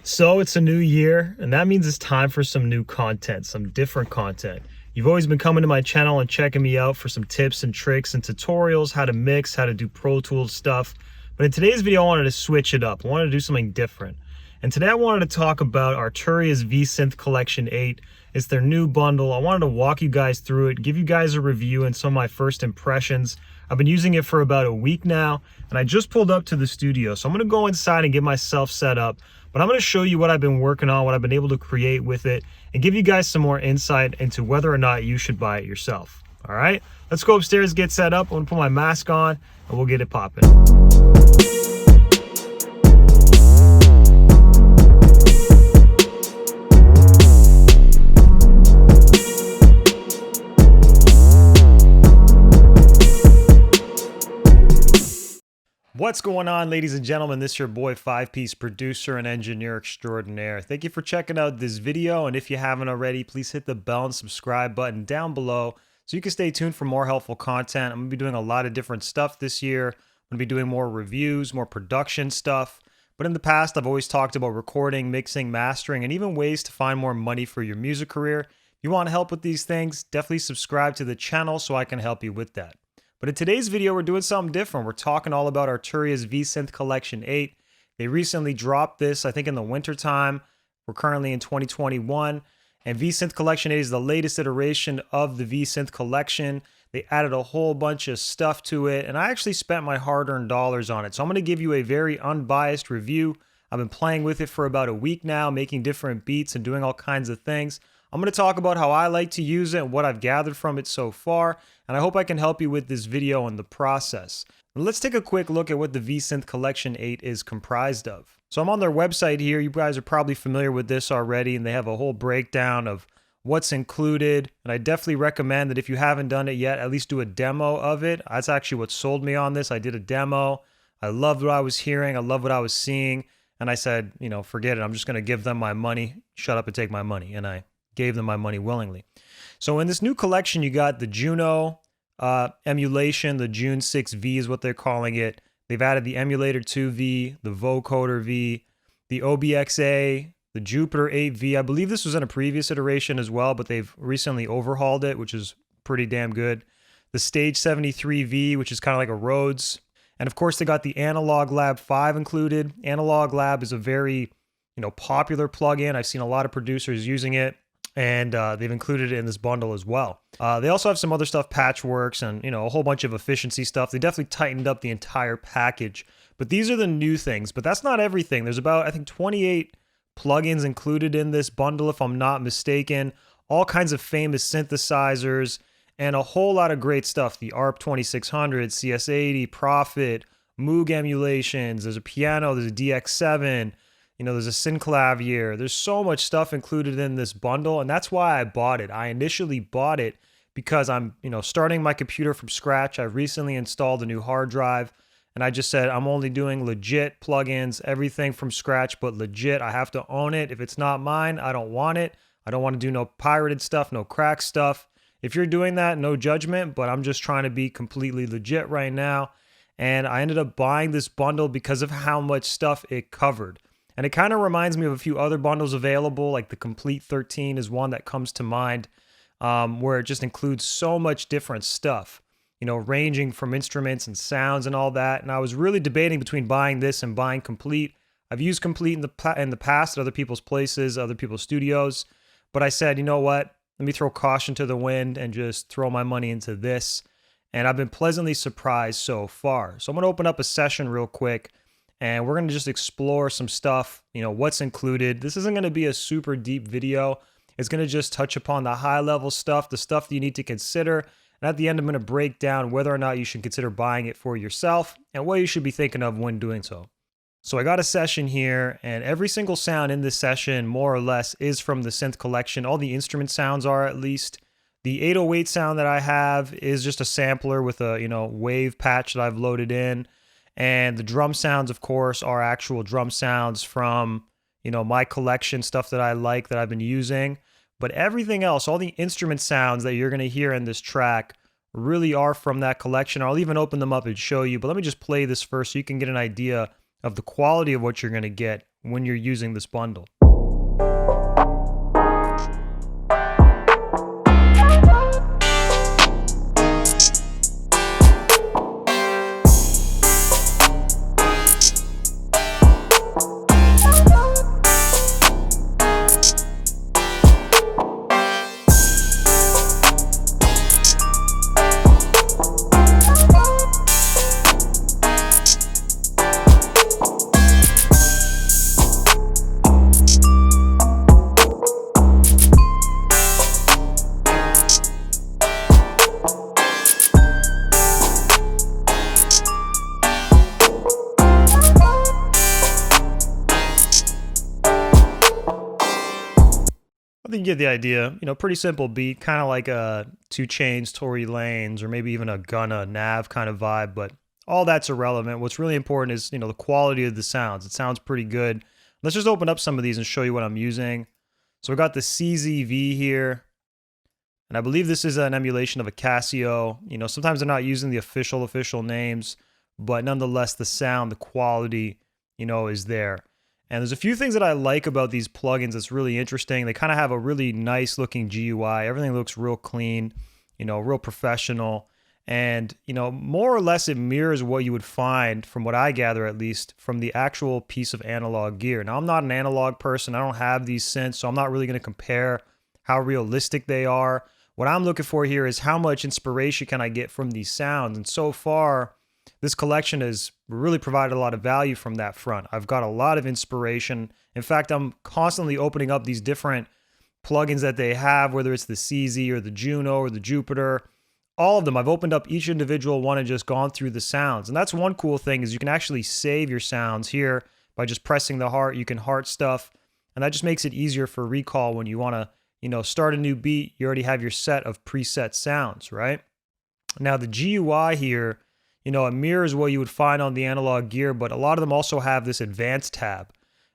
So it's a new year, and that means it's time for some new content, some different content. You've always been coming to my channel and checking me out for some tips and tricks and tutorials, how to mix, how to do Pro Tools stuff. But in today's video, I wanted to switch it up. I wanted to do something different. And today I wanted to talk about Arturia's V Collection 8. It's their new bundle. I wanted to walk you guys through it, give you guys a review and some of my first impressions. I've been using it for about a week now, and I just pulled up to the studio. So I'm gonna go inside and get myself set up. But I'm going to show you what I've been working on, what I've been able to create with it, and give you guys some more insight into whether or not you should buy it yourself. All right, let's go upstairs, get set up. I'm going to put my mask on, and we'll get it popping. What's going on, ladies and gentlemen? This is your boy, five-piece producer and engineer extraordinaire. Thank you for checking out this video, and if you haven't already, please hit the bell and subscribe button down below so you can stay tuned for more helpful content. I'm going to be doing a lot of different stuff this year. I'm going to be doing more reviews, more production stuff. But in the past, I've always talked about recording, mixing, mastering, and even ways to find more money for your music career. If you want help with these things, definitely subscribe to the channel so I can help you with that. But in today's video, we're doing something different. We're talking all about Arturia's V Collection 8. They recently dropped this, I think, in the winter time. We're currently in 2021. And V Collection 8 is the latest iteration of the V Collection. They added a whole bunch of stuff to it, and I actually spent my hard-earned dollars on it. So I'm going to give you a very unbiased review. I've been playing with it for about a week now, making different beats and doing all kinds of things. I'm going to talk about how I like to use it and what I've gathered from it so far, and I hope I can help you with this video in the process. Let's take a quick look at what the V Collection 8 is comprised of. So I'm on their website here. You guys are probably familiar with this already, and they have a whole breakdown of what's included, and I definitely recommend that if you haven't done it yet, at least do a demo of it. That's actually what sold me on this. I did a demo. I loved what I was hearing. I loved what I was seeing, and I said, you know, forget it. I'm just going to give them my money. Shut up and take my money, and I gave them my money willingly. So in this new collection, you got the Juno emulation, the June 6 V is what they're calling it. They've added the Emulator II V, the Vocoder V, the OBXA, the Jupiter 8 V. I believe this was in a previous iteration as well, but they've recently overhauled it, which is pretty damn good. The Stage 73 V, which is kind of like a Rhodes. And of course, they got the Analog Lab 5 included. Analog Lab is a very, popular plugin. I've seen a lot of producers using it, and they've included it in this bundle as well. They also have some other stuff, patchworks, and a whole bunch of efficiency stuff. They definitely tightened up the entire package. But these are the new things. But that's not everything. There's about, I think, 28 plugins included in this bundle, if I'm not mistaken. All kinds of famous synthesizers, and a whole lot of great stuff. The ARP 2600, CS80, Prophet, Moog emulations. There's a piano. There's a DX7. There's a synclavier. There's so much stuff included in this bundle, and that's why I bought it. I initially bought it because I'm, starting my computer from scratch. I recently installed a new hard drive, and I just said I'm only doing legit plugins, everything from scratch, but legit. I have to own it. If it's not mine, I don't want it. I don't want to do no pirated stuff, no crack stuff. If you're doing that, no judgment, but I'm just trying to be completely legit right now. And I ended up buying this bundle because of how much stuff it covered. And it kind of reminds me of a few other bundles available, like the Complete 13 is one that comes to mind, where it just includes so much different stuff, ranging from instruments and sounds and all that. And I was really debating between buying this and buying Complete. I've used Complete in the past at other people's places, other people's studios, but I said, you know what? Let me throw caution to the wind and just throw my money into this. And I've been pleasantly surprised so far. So I'm going to open up a session real quick, and we're going to just explore some stuff, what's included. This isn't going to be a super deep video. It's going to just touch upon the high level stuff, the stuff that you need to consider. And at the end, I'm going to break down whether or not you should consider buying it for yourself and what you should be thinking of when doing so. So I got a session here, and every single sound in this session, more or less, is from the synth collection. All the instrument sounds are, at least. The 808 sound that I have is just a sampler with a, wave patch that I've loaded in. And the drum sounds, of course, are actual drum sounds from, my collection, stuff that I like, that I've been using. But everything else, all the instrument sounds that you're going to hear in this track really are from that collection. I'll even open them up and show you. But let me just play this first so you can get an idea of the quality of what you're going to get when you're using this bundle. I think you get the idea. You know, pretty simple beat, kind of like a 2 Chainz, Tory Lanez, or maybe even a Gunna, Nav kind of vibe, but all that's irrelevant. What's really important is, you know, the quality of the sounds. It sounds pretty good. Let's just open up some of these and show you what I'm using. So we got the CZV here, and I believe this is an emulation of a Casio. You know, sometimes they're not using the official names, but nonetheless, the sound, the quality, you know, is there. And there's a few things that I like about these plugins that's really interesting. They kind of have a really nice looking GUI. Everything looks real clean, you know, real professional. And, you know, more or less it mirrors what you would find, from what I gather at least, from the actual piece of analog gear. Now, I'm not an analog person. I don't have these synths, so I'm not really going to compare how realistic they are. What I'm looking for here is how much inspiration can I get from these sounds. And so far, this collection has really provided a lot of value from that front. I've got a lot of inspiration. In fact, I'm constantly opening up these different plugins that they have, whether it's the CZ or the Juno or the Jupiter. All of them, I've opened up each individual one and just gone through the sounds. And that's one cool thing, is you can actually save your sounds here by just pressing the heart. You can heart stuff, and that just makes it easier for recall when you want to, you know, start a new beat. You already have your set of preset sounds, right? Now the GUI here, you know, it mirrors what you would find on the analog gear, but a lot of them also have this advanced tab.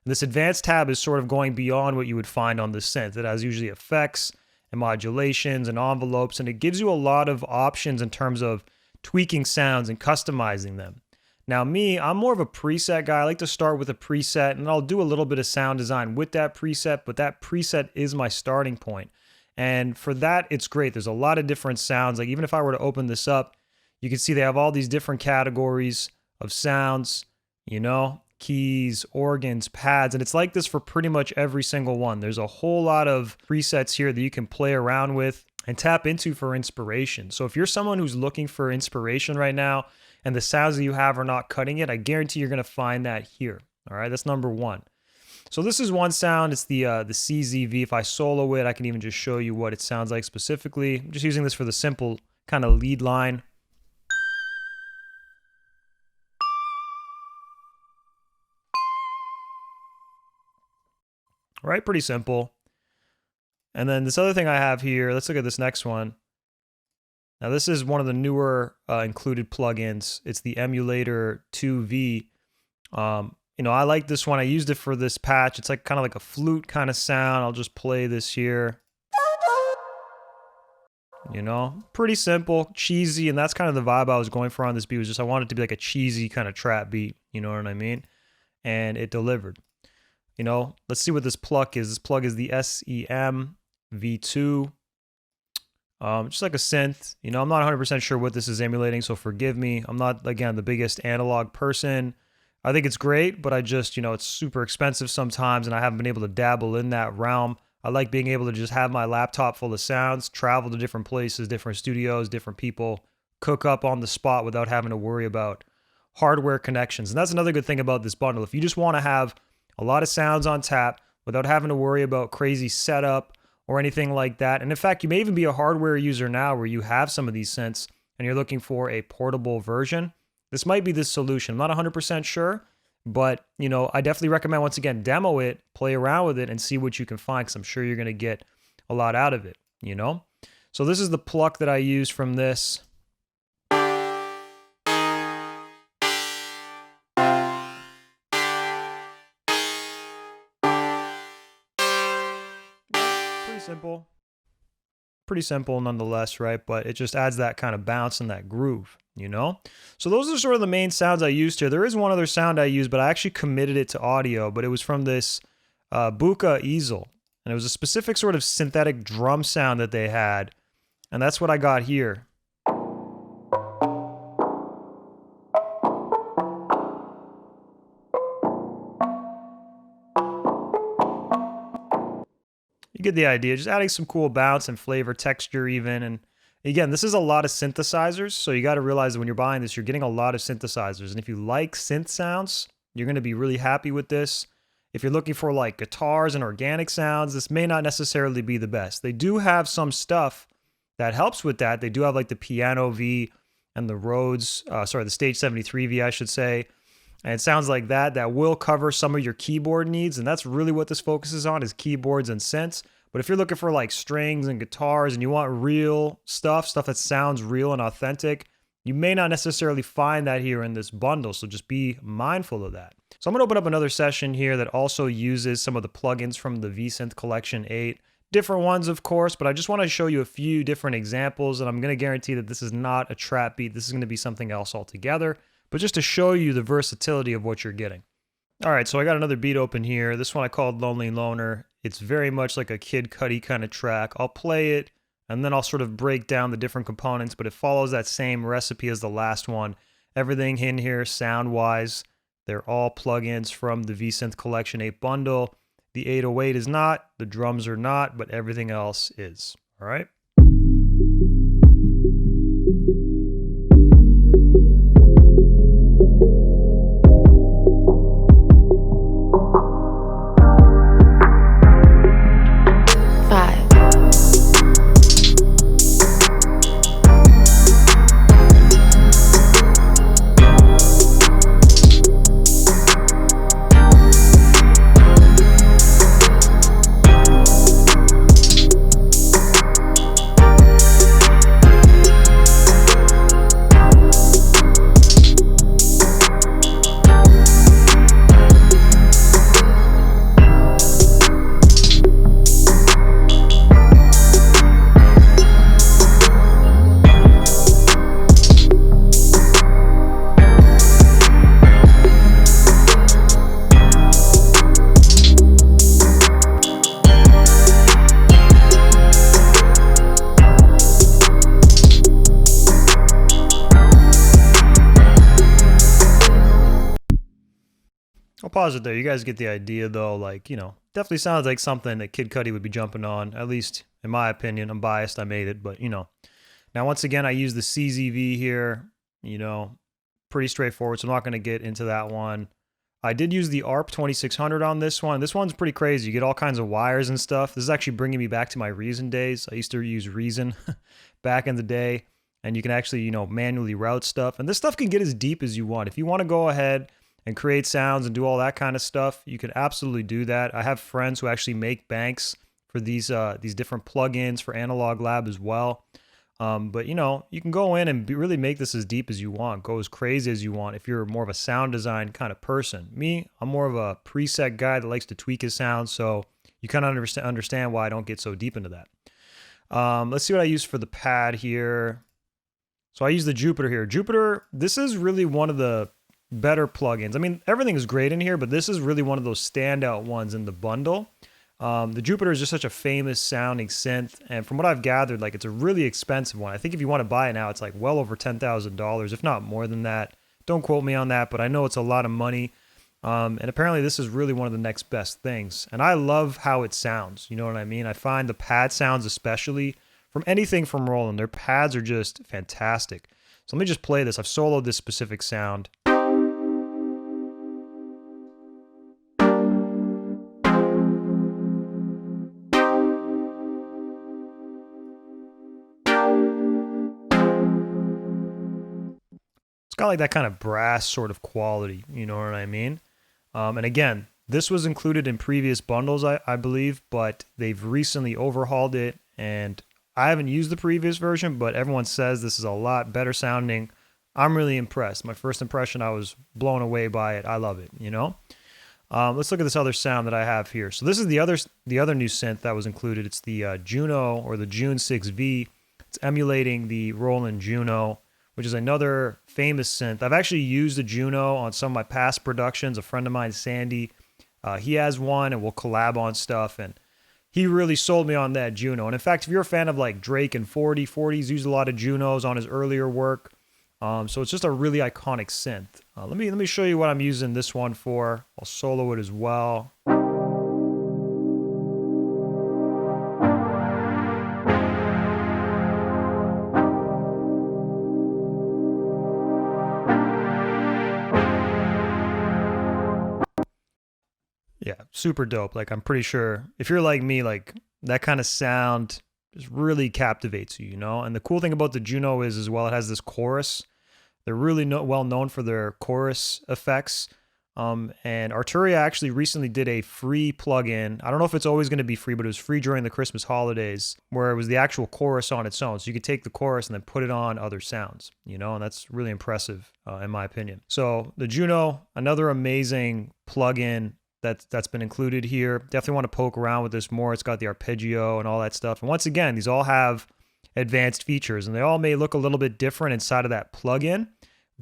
And this advanced tab is sort of going beyond what you would find on the synth. It has usually effects and modulations and envelopes, and it gives you a lot of options in terms of tweaking sounds and customizing them. Now me, I'm more of a preset guy. I like to start with a preset, and I'll do a little bit of sound design with that preset, but that preset is my starting point. And for that, it's great. There's a lot of different sounds. Like, even if I were to open this up, you can see they have all these different categories of sounds, you know, keys, organs, pads, and it's like this for pretty much every single one. There's a whole lot of presets here that you can play around with and tap into for inspiration. So if you're someone who's looking for inspiration right now and the sounds that you have are not cutting it, I guarantee you're going to find that here. All right, that's number one. So this is one sound. It's the CZV. If I solo it, I can even just show you what it sounds like specifically. I'm just using this for the simple kind of lead line. Right, pretty simple. And then this other thing I have here, let's look at this next one. Now this is one of the newer included plugins. It's the Emulator II V. You know, I like this one. I used it for this patch. It's like kind of like a flute kind of sound. I'll just play this here. You know, pretty simple, cheesy, and that's kind of the vibe I was going for on this beat. Was just I wanted it to be like a cheesy kind of trap beat. You know what I mean? And it delivered. You know, let's see what this plug is. This plug is the SEM V2. Just like a synth. You know, I'm not 100% sure what this is emulating, so forgive me. I'm not, again, the biggest analog person. I think it's great, but I just, you know, it's super expensive sometimes, and I haven't been able to dabble in that realm. I like being able to just have my laptop full of sounds, travel to different places, different studios, different people, cook up on the spot without having to worry about hardware connections. And that's another good thing about this bundle. If you just want to have a lot of sounds on tap without having to worry about crazy setup or anything like that. And in fact, you may even be a hardware user now where you have some of these synths and you're looking for a portable version. This might be the solution. I'm not 100% sure, but you know, I definitely recommend, once again, demo it, play around with it, and see what you can find, because I'm sure you're going to get a lot out of it, you know? So this is the pluck that I use from this. Pretty simple. Pretty simple nonetheless, right? But it just adds that kind of bounce and that groove, you know? So those are sort of the main sounds I used here. There is one other sound I used, but I actually committed it to audio, but it was from this Bucha Easel. And it was a specific sort of synthetic drum sound that they had. And that's what I got here. You get the idea, just adding some cool bounce and flavor, texture even. And again, this is a lot of synthesizers, so you got to realize that when you're buying this, you're getting a lot of synthesizers. And if you like synth sounds, you're going to be really happy with this. If you're looking for like guitars and organic sounds, this may not necessarily be the best. They do have some stuff that helps with that. They do have like the Piano V and the Rhodes, the Stage 73 V, I should say. And it sounds like that will cover some of your keyboard needs, and that's really what this focuses on, is keyboards and synths. But if you're looking for like strings and guitars and you want real stuff that sounds real and authentic, you may not necessarily find that here in this bundle, so just be mindful of that. So I'm going to open up another session here that also uses some of the plugins from the V Collection 8. Different ones, of course, but I just want to show you a few different examples, and I'm going to guarantee that this is not a trap beat. This is going to be something else altogether. But just to show you the versatility of what you're getting. All right, so I got another beat open here. This one I called Lonely Loner. It's very much like a Kid Cudi kind of track. I'll play it, and then I'll sort of break down the different components, but it follows that same recipe as the last one. Everything in here, sound-wise, they're all plugins from the V Collection 8 bundle. The 808 is not, the drums are not, but everything else is. All right? I'll pause it there. You guys get the idea, though. Like, you know, definitely sounds like something that Kid Cudi would be jumping on, at least in my opinion. I'm biased. I made it, but, you know. Now, once again, I use the CZV here, you know, pretty straightforward, so I'm not going to get into that one. I did use the ARP 2600 on this one. This one's pretty crazy. You get all kinds of wires and stuff. This is actually bringing me back to my Reason days. I used to use Reason back in the day, and you can actually, you know, manually route stuff. And this stuff can get as deep as you want. If you want to go ahead and create sounds and do all that kind of stuff, you can absolutely do that. I have friends who actually make banks for these different plugins for Analog Lab as well. But, you know, you can go in and really make this as deep as you want, go as crazy as you want if you're more of a sound design kind of person. Me, I'm more of a preset guy that likes to tweak his sound, so you kind of understand why I don't get so deep into that. Let's see what I use for the pad here. So I use the Jupiter here. Jupiter, this is really one of the better plugins. I mean, everything is great in here, but this is really one of those standout ones in the bundle. The Jupiter is just such a famous sounding synth, and from what I've gathered, like, it's a really expensive one. I think if you want to buy it now, it's like well over $10,000, if not more than that. Don't quote me on that, but I know it's a lot of money. And apparently this is really one of the next best things. And I love how it sounds, you know what I mean? I find the pad sounds, especially from anything from Roland, their pads are just fantastic. So let me just play this. I've soloed this specific sound. It's got like that kind of brass sort of quality, you know what I mean? And again, this was included in previous bundles, I believe, but they've recently overhauled it, and I haven't used the previous version, but everyone says this is a lot better sounding. I'm really impressed. My first impression, I was blown away by it. I love it, you know? Let's look at this other sound that I have here. So this is the other new synth that was included. It's the Juno, or the June 6 V. It's emulating the Roland Juno, which is another famous synth. I've actually used the Juno on some of my past productions. A friend of mine, Sandy, he has one, and we'll collab on stuff. And he really sold me on that Juno. And in fact, if you're a fan of like Drake and 40's used a lot of Junos on his earlier work. So it's just a really iconic synth. Let me show you what I'm using this one for. I'll solo it as well. Yeah, super dope. Like, I'm pretty sure if you're like me, like that kind of sound just really captivates you, you know? And the cool thing about the Juno is as well, it has this chorus. They're really well known for their chorus effects. And Arturia actually recently did a free plugin. I don't know if it's always going to be free, but it was free during the Christmas holidays, where it was the actual chorus on its own. So you could take the chorus and then put it on other sounds, you know, and that's really impressive in my opinion. So the Juno, another amazing plugin that's been included here. Definitely want to poke around with this more. It's got the arpeggio and all that stuff. And once again, these all have advanced features, and they all may look a little bit different inside of that plugin,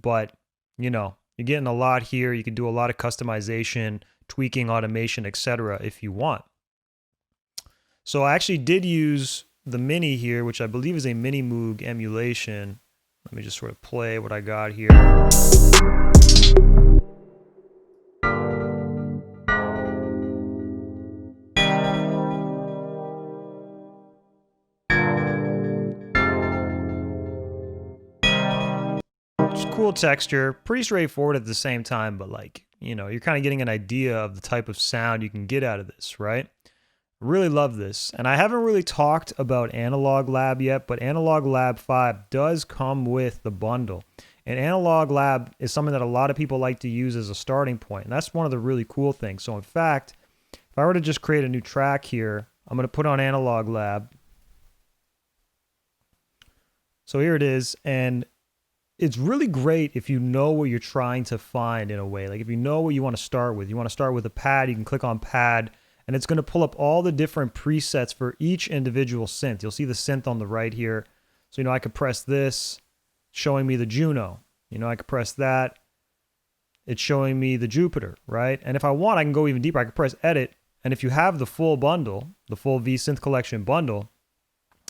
but you know, you're getting a lot here. You can do a lot of customization, tweaking, automation, etc. if you want. So I actually did use the Mini here, which I believe is a Mini Moog emulation. Let me just sort of play what I got here. Cool texture, pretty straightforward at the same time, but like, you know, you're kind of getting an idea of the type of sound you can get out of this, right? Really love this. And I haven't really talked about Analog Lab yet, but Analog Lab 5 does come with the bundle. And Analog Lab is something that a lot of people like to use as a starting point. And that's one of the really cool things. So in fact, if I were to just create a new track here, I'm going to put on Analog Lab. So here it is. And it's really great if you know what you're trying to find in a way. Like if you know what you want to start with. You want to start with a pad, you can click on pad, and it's going to pull up all the different presets for each individual synth. You'll see the synth on the right here. So, you know, I could press this, showing me the Juno. You know, I could press that, it's showing me the Jupiter, right? And if I want, I can go even deeper. I could press edit, and if you have the full bundle, the full V Synth Collection bundle,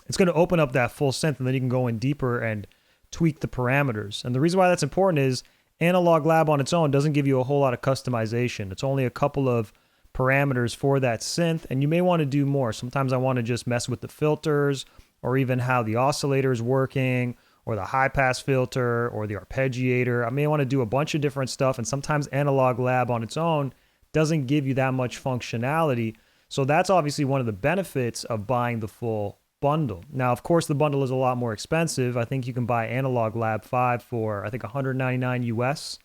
it's going to open up that full synth, and then you can go in deeper and tweak the parameters. And the reason why that's important is Analog Lab on its own doesn't give you a whole lot of customization. It's only a couple of parameters for that synth, and you may want to do more. Sometimes I want to just mess with the filters, or even how the oscillator is working, or the high pass filter, or the arpeggiator. I may want to do a bunch of different stuff, and sometimes Analog Lab on its own doesn't give you that much functionality. So that's obviously one of the benefits of buying the full bundle. Now, of course, the bundle is a lot more expensive. I think you can buy Analog Lab 5 for, I think, $199 US,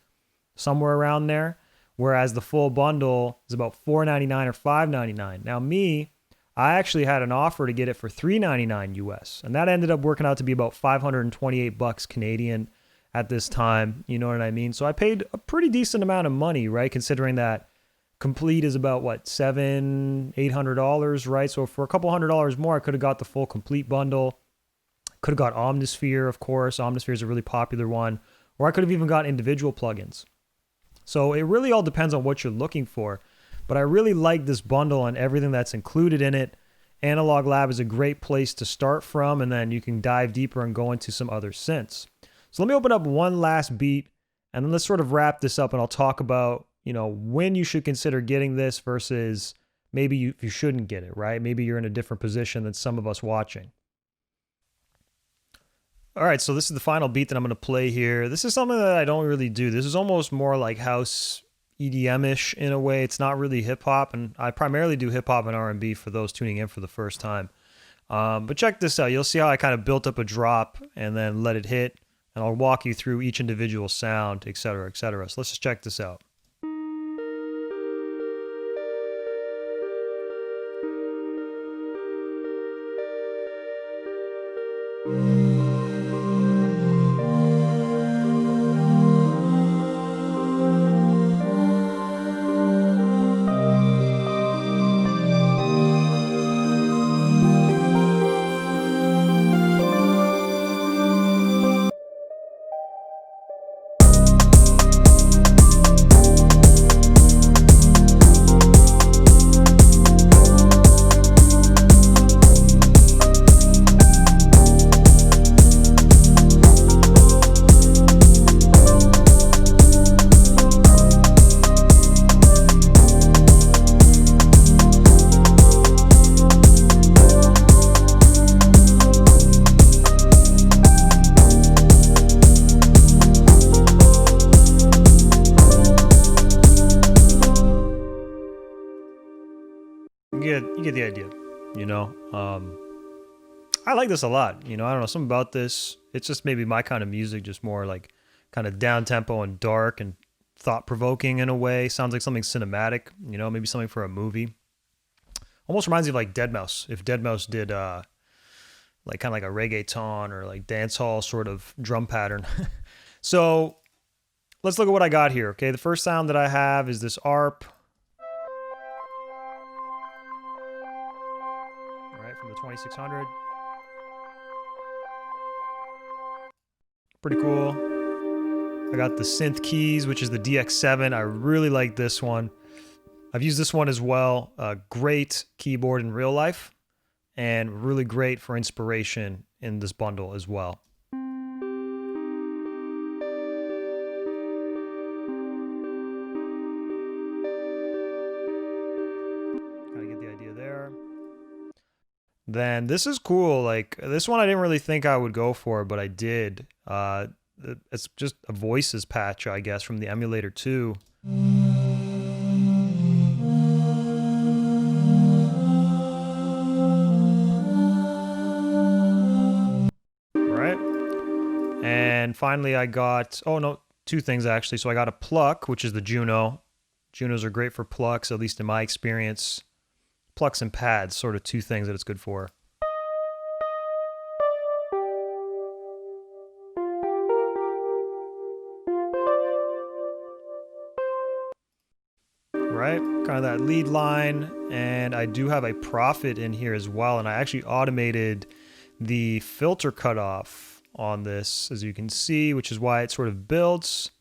somewhere around there. Whereas the full bundle is about $499 or $599. Now, I actually had an offer to get it for $399 US, and that ended up working out to be about 528 bucks Canadian at this time. You know what I mean? So I paid a pretty decent amount of money, right? Considering that complete is about what, $700-800, right? So for a couple $100 more, I could have got the full complete bundle. Could have got Omnisphere, of course. Omnisphere is a really popular one, or I could have even got individual plugins. So it really all depends on what you're looking for. But I really like this bundle and everything that's included in it. Analog Lab is a great place to start from, and then you can dive deeper and go into some other synths. So let me open up one last beat, and then let's sort of wrap this up, and I'll talk about, you know, when you should consider getting this versus maybe you shouldn't get it, right? Maybe you're in a different position than some of us watching. All right, so this is the final beat that I'm going to play here. This is something that I don't really do. This is almost more like house EDM-ish in a way. It's not really hip-hop, and I primarily do hip-hop and R&B for those tuning in for the first time. But check this out. You'll see how I kind of built up a drop and then let it hit, and I'll walk you through each individual sound, etc., etc. So let's just check this out. You get the idea, you know. I like this a lot. You know, I don't know, something about this. It's just maybe my kind of music, just more like kind of down tempo and dark and thought provoking in a way. Sounds like something cinematic, you know, maybe something for a movie. Almost reminds me of like Deadmau5. If Deadmau5 did like kind of like a reggaeton or like dance hall sort of drum pattern. So let's look at what I got here. Okay, the first sound that I have is this ARP. All right, from the 2600. Pretty cool. I got the synth keys, which is the DX7. I really like this one. I've used this one as well. Great keyboard in real life and really great for inspiration in this bundle as well. Kind of get the idea there. Then this is cool. Like this one I didn't really think I would go for, but I did. It's just a voices patch, I guess, from the Emulator II. Right? And finally I got, oh no, two things actually. So I got a pluck, which is the Juno. Junos are great for plucks, at least in my experience. Plucks and pads, sort of two things that it's good for. Right? Kind of that lead line. And I do have a Prophet in here as well. And I actually automated the filter cutoff on this, as you can see, which is why it sort of builds.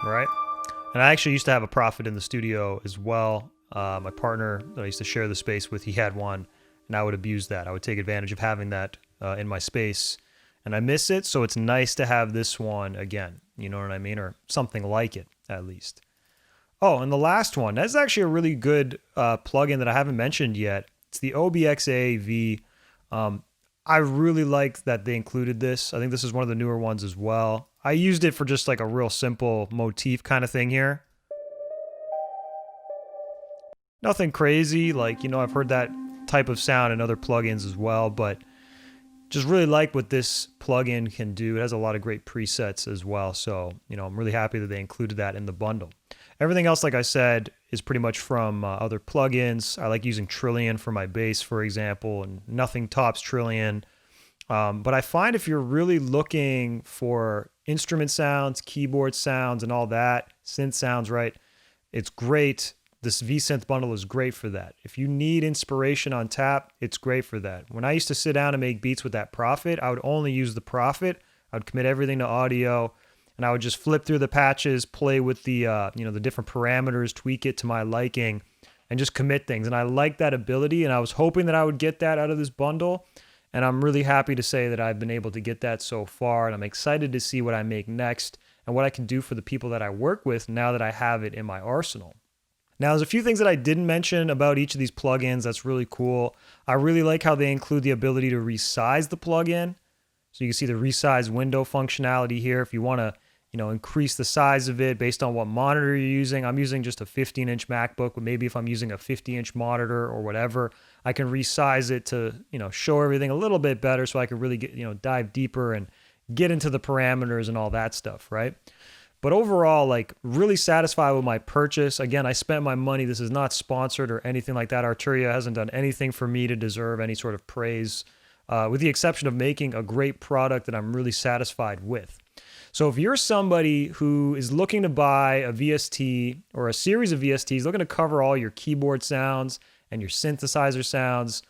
Right? And I actually used to have a Prophet in the studio as well. My partner that I used to share the space with, he had one, and I would abuse that. I would take advantage of having that in my space, and I miss it, so it's nice to have this one again. You know what I mean? Or something like it, at least. Oh, and the last one. That's actually a really good plugin that I haven't mentioned yet. It's the Bucha V. I really like that they included this. I think this is one of the newer ones as well. I used it for just like a real simple motif kind of thing here. Nothing crazy, like, you know, I've heard that type of sound in other plugins as well, but just really like what this plugin can do. It has a lot of great presets as well, so, you know, I'm really happy that they included that in the bundle. Everything else, like I said, is pretty much from other plugins. I like using Trillion for my bass, for example, and nothing tops Trillion. But I find if you're really looking for instrument sounds, keyboard sounds, and all that, synth sounds, right, it's great. This V-Synth bundle is great for that. If you need inspiration on tap, it's great for that. When I used to sit down and make beats with that Prophet, I would only use the Prophet. I would commit everything to audio, and I would just flip through the patches, play with the you know, the different parameters, tweak it to my liking, and just commit things. And I like that ability, and I was hoping that I would get that out of this bundle. And I'm really happy to say that I've been able to get that so far, and I'm excited to see what I make next and what I can do for the people that I work with now that I have it in my arsenal. Now, there's a few things that I didn't mention about each of these plugins that's really cool. I really like how they include the ability to resize the plugin. So you can see the resize window functionality here. If you want to, you know, increase the size of it based on what monitor you're using. I'm using just a 15-inch MacBook, but maybe if I'm using a 50-inch monitor or whatever, I can resize it to, you know, show everything a little bit better so I can really get, you know, dive deeper and get into the parameters and all that stuff, right? But overall, like, really satisfied with my purchase. Again, I spent my money. This is not sponsored or anything like that. Arturia hasn't done anything for me to deserve any sort of praise, with the exception of making a great product that I'm really satisfied with. So if you're somebody who is looking to buy a VST or a series of VSTs, looking to cover all your keyboard sounds and your synthesizer sounds,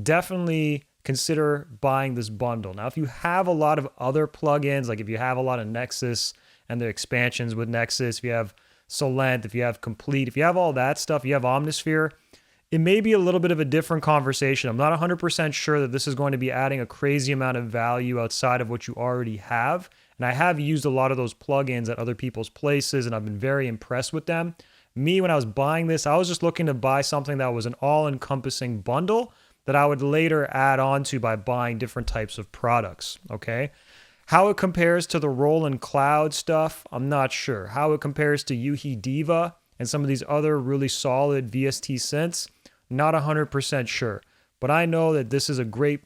definitely consider buying this bundle. Now, if you have a lot of other plugins, like if you have a lot of Nexus and the expansions with Nexus, if you have Solent, if you have Complete, if you have all that stuff, you have Omnisphere, it may be a little bit of a different conversation. I'm not 100% sure that this is going to be adding a crazy amount of value outside of what you already have. And I have used a lot of those plugins at other people's places, and I've been very impressed with them. Me, when I was buying this, I was just looking to buy something that was an all-encompassing bundle that I would later add on to by buying different types of products, okay? How it compares to the Roland Cloud stuff, I'm not sure. How it compares to Yuhi Diva and some of these other really solid VST synths, not 100% sure. But I know that this is a great,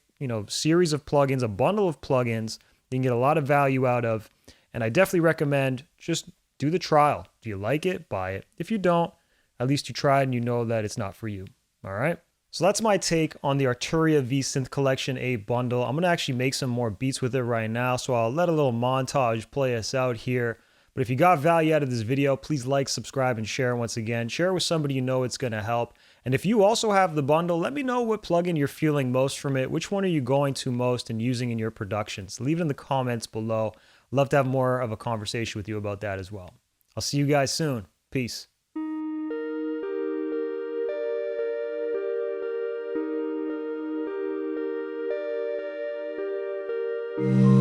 series of plugins, a bundle of plugins you can get a lot of value out of. And I definitely recommend just do the trial. Do you like it? Buy it. If you don't, at least you tried and you know that it's not for you. All right? So that's my take on the Arturia V Synth Collection A bundle. I'm going to actually make some more beats with it right now, so I'll let a little montage play us out here. But if you got value out of this video, please like, subscribe, and share once again. Share it with somebody you know it's going to help. And if you also have the bundle, let me know what plugin you're feeling most from it. Which one are you going to most and using in your productions? Leave it in the comments below. Love to have more of a conversation with you about that as well. I'll see you guys soon. Peace. Mm-hmm.